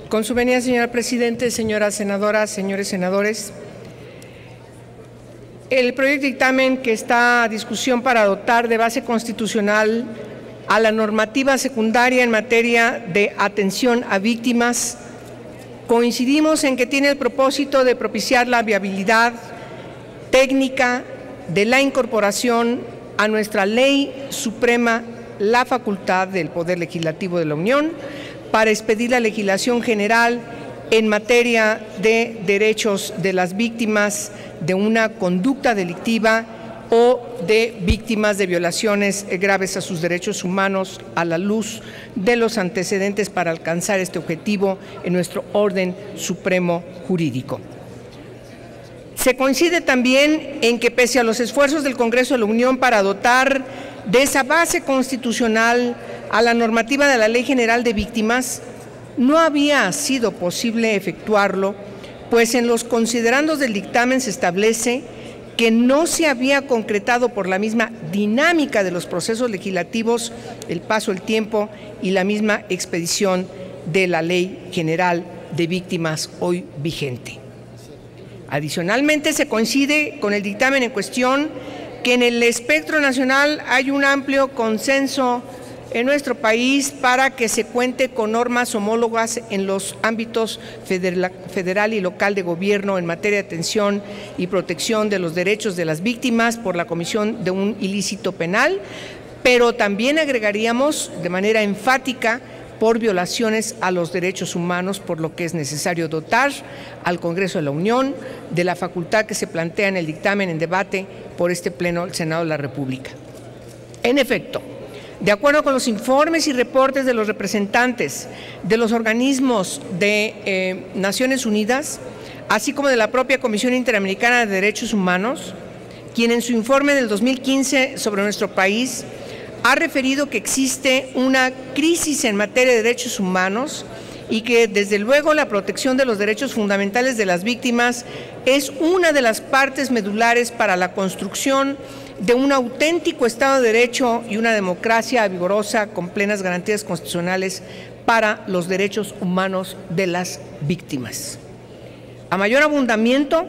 Con su venia, señor presidente, señoras senadoras, señores senadores, el proyecto de dictamen que está a discusión para dotar de base constitucional a la normativa secundaria en materia de atención a víctimas, coincidimos en que tiene el propósito de propiciar la viabilidad técnica de la incorporación a nuestra ley suprema la facultad del Poder Legislativo de la Unión para expedir la legislación general en materia de derechos de las víctimas de una conducta delictiva o de víctimas de violaciones graves a sus derechos humanos a la luz de los antecedentes para alcanzar este objetivo en nuestro orden supremo jurídico. Se coincide también en que pese a los esfuerzos del Congreso de la Unión para dotar de esa base constitucional a la normativa de la Ley General de Víctimas, no había sido posible efectuarlo, pues en los considerandos del dictamen se establece que no se había concretado por la misma dinámica de los procesos legislativos, el paso del tiempo y la misma expedición de la Ley General de Víctimas hoy vigente. Adicionalmente, se coincide con el dictamen en cuestión que en el espectro nacional hay un amplio consenso en nuestro país para que se cuente con normas homólogas en los ámbitos federal y local de gobierno en materia de atención y protección de los derechos de las víctimas por la comisión de un ilícito penal, pero también agregaríamos de manera enfática por violaciones a los derechos humanos, por lo que es necesario dotar al Congreso de la Unión de la facultad que se plantea en el dictamen en debate por este Pleno del Senado de la República. En efecto, de acuerdo con los informes y reportes de los representantes de los organismos de Naciones Unidas, así como de la propia Comisión Interamericana de Derechos Humanos, quien en su informe del 2015 sobre nuestro país ha referido que existe una crisis en materia de derechos humanos y que desde luego la protección de los derechos fundamentales de las víctimas es una de las partes medulares para la construcción de un auténtico Estado de Derecho y una democracia vigorosa con plenas garantías constitucionales para los derechos humanos de las víctimas. A mayor abundamiento,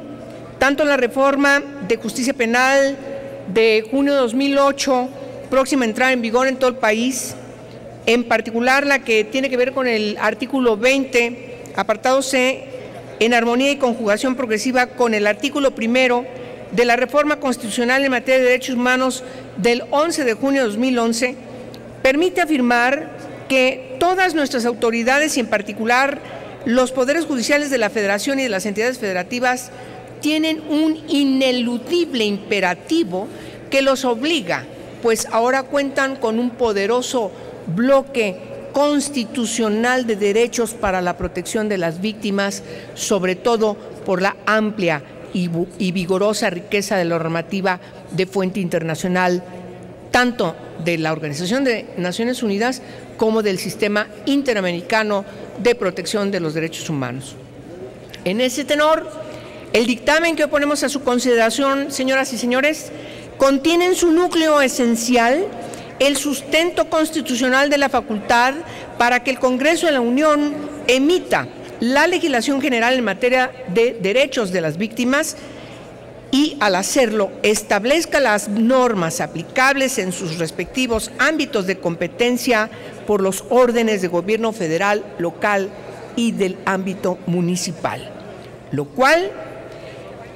tanto la reforma de justicia penal de junio de 2008, próxima a entrar en vigor en todo el país, en particular la que tiene que ver con el artículo 20, apartado C, en armonía y conjugación progresiva con el artículo 1 de la reforma constitucional en materia de derechos humanos del 11 de junio de 2011, permite afirmar que todas nuestras autoridades y en particular los poderes judiciales de la Federación y de las entidades federativas tienen un ineludible imperativo que los obliga, pues ahora cuentan con un poderoso bloque constitucional de derechos para la protección de las víctimas, sobre todo por la amplia y vigorosa riqueza de la normativa de fuente internacional, tanto de la Organización de Naciones Unidas como del Sistema Interamericano de Protección de los Derechos Humanos. En ese tenor, el dictamen que hoy ponemos a su consideración, señoras y señores, contiene en su núcleo esencial el sustento constitucional de la facultad para que el Congreso de la Unión emita la legislación general en materia de derechos de las víctimas y, al hacerlo, establezca las normas aplicables en sus respectivos ámbitos de competencia por los órdenes de gobierno federal, local y del ámbito municipal, lo cual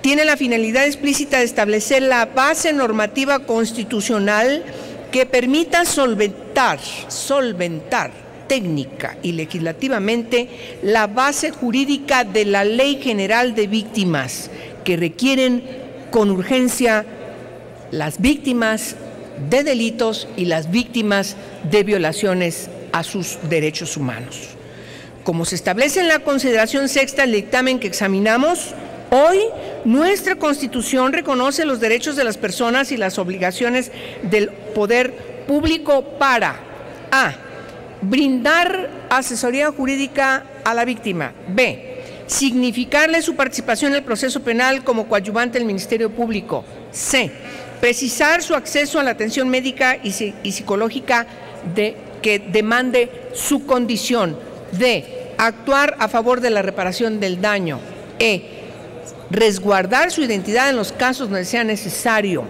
tiene la finalidad explícita de establecer la base normativa constitucional que permita solventar técnica y legislativamente la base jurídica de la Ley General de Víctimas que requieren con urgencia las víctimas de delitos y las víctimas de violaciones a sus derechos humanos. Como se establece en la consideración sexta del dictamen que examinamos, hoy nuestra Constitución reconoce los derechos de las personas y las obligaciones del poder público para a. brindar asesoría jurídica a la víctima, b. significarle su participación en el proceso penal como coadyuvante del Ministerio Público, c. precisar su acceso a la atención médica y psicológica que demande su condición, d. actuar a favor de la reparación del daño. Resguardar su identidad en los casos donde sea necesario.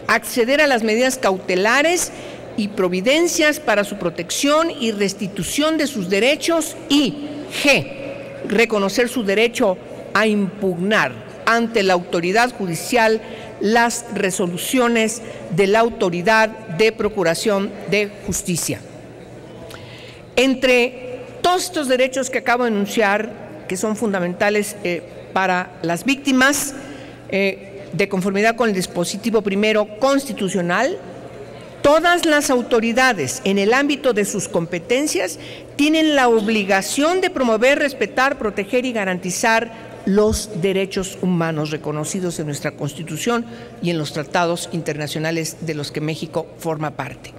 Acceder a las medidas cautelares y providencias para su protección y restitución de sus derechos. Y reconocer su derecho a impugnar ante la autoridad judicial las resoluciones de la autoridad de procuración de justicia. Entre todos estos derechos que acabo de enunciar, que son fundamentales para las víctimas, de conformidad con el dispositivo primero constitucional, todas las autoridades en el ámbito de sus competencias tienen la obligación de promover, respetar, proteger y garantizar los derechos humanos reconocidos en nuestra Constitución y en los tratados internacionales de los que México forma parte.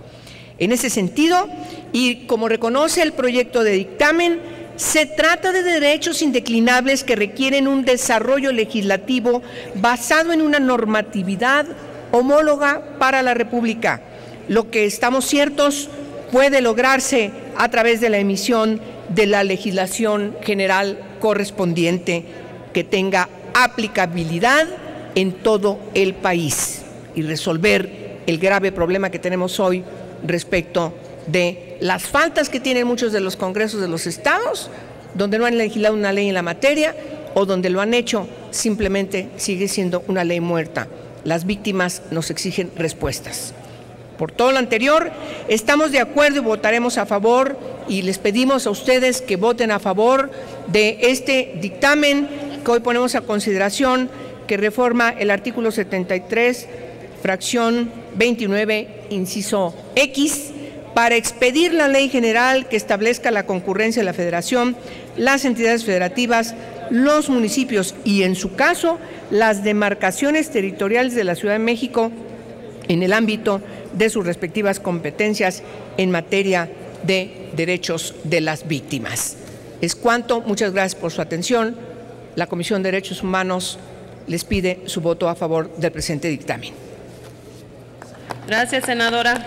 En ese sentido, y como reconoce el proyecto de dictamen, se trata de derechos indeclinables que requieren un desarrollo legislativo basado en una normatividad homóloga para la República. Lo que estamos ciertos puede lograrse a través de la emisión de la legislación general correspondiente que tenga aplicabilidad en todo el país y resolver el grave problema que tenemos hoy respecto de las faltas que tienen muchos de los congresos de los estados, donde no han legislado una ley en la materia o donde lo han hecho, simplemente sigue siendo una ley muerta. Las víctimas nos exigen respuestas. Por todo lo anterior, estamos de acuerdo y votaremos a favor, y les pedimos a ustedes que voten a favor de este dictamen que hoy ponemos a consideración, que reforma el artículo 73, fracción 29, inciso X, para expedir la ley general que establezca la concurrencia de la Federación, las entidades federativas, los municipios y, en su caso, las demarcaciones territoriales de la Ciudad de México en el ámbito de sus respectivas competencias en materia de derechos de las víctimas. Es cuanto. Muchas gracias por su atención. La Comisión de Derechos Humanos les pide su voto a favor del presente dictamen. Gracias, senadora.